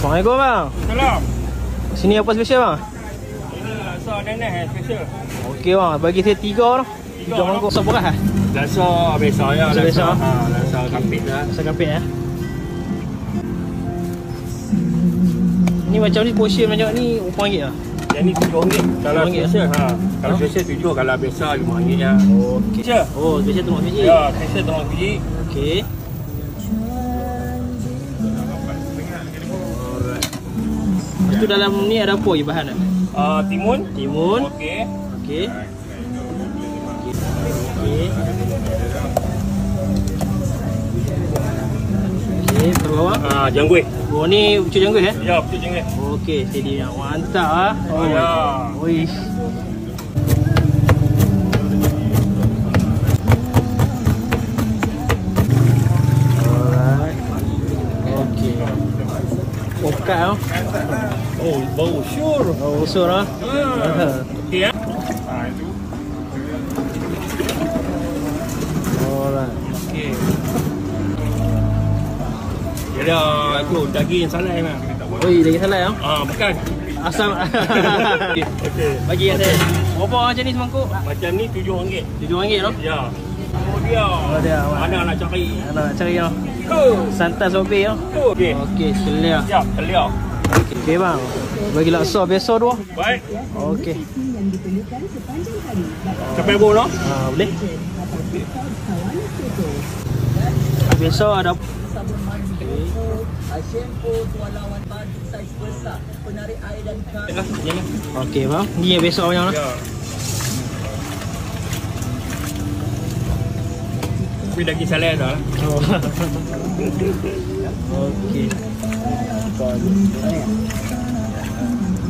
Assalamualaikum bang. Salam. Sini apa special bang? Ini rasa nenek special. Okey bang, bagi saya 3 tu. 3 mangkuk sop beras eh? Rasa biasa ya, Biasa. rasa kampit lah. Rasa kapit eh. Ni macam ni portion macam ni RM4 lah. Yang ni RM7. Kalau RM7. special kalau special RM7, kalau biasa RM5 ya. Okey. Special. Oh, special tumak biji. Ya, special tumak biji. Okey. Lepas tu dalam ni ada apa je bahan? Timun. Timun. Okey. Okey. Okey. Okey, bawah. Janggut. Oh ni ucuk janggut eh? Ya, betul janggut. Okey, steady nak mantap ah. Oh ya. Oi. Alright. Okey. Pokat ah. Oh, bau syur. Oh, usul ah. Okey ya. Itu. Alright. Okey. Dia tu daging salai mah. Oi, lagi salah ah. Bukan. Asam. Okey. Bagi kat saya. Berapa macam ni semangkuk? Macam ni RM7. RM7 tu? Ya. Oh dia. Oh dia. Mana nak cari? Nak cari ah. Santan sobe ah. Okey. Okey, selia. Ya, telia. Okey bang. Bagi laksa biasa tu. Baik. Okey. Sampai bono? Boleh. Biasa ada Shampoo tualawan padu saiz besar, penarik air dan okey bang. Ni yang biasa banyak lah. Ya. Tapi daging salai dah lah. Okey.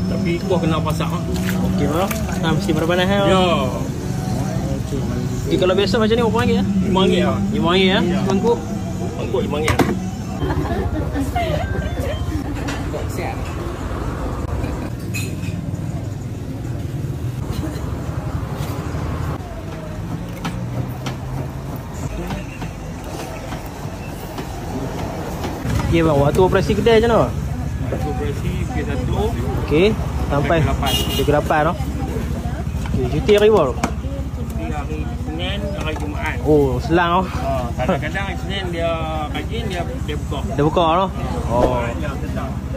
Tapi kuah kena pasak lah. Okey bang. Mesti berpanas ya. Ya. Okey. Okay, kalau biasa macam ni berapa ringgit ya? RM5 lah. RM5 ya. Semangkuk. Mangkuk RM5. Okey bang, waktu operasi kedai macam mana? Waktu operasi P1 Okey, sampai Pukul 8. Pukul 8 tu. Okey, cuti hari apa tu? Cuti hari Senin, hari Jumaat. Oh, selang tu. Kadang-kadang hari Senin dia kaji, dia buka. Dah buka tu. Oh.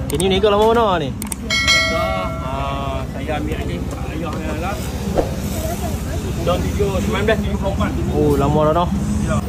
Okey, ni niaga lama mana ni? Saya ambil ni ayah dia lah. Tahun 1974. Oh, lama dah tu. Ya.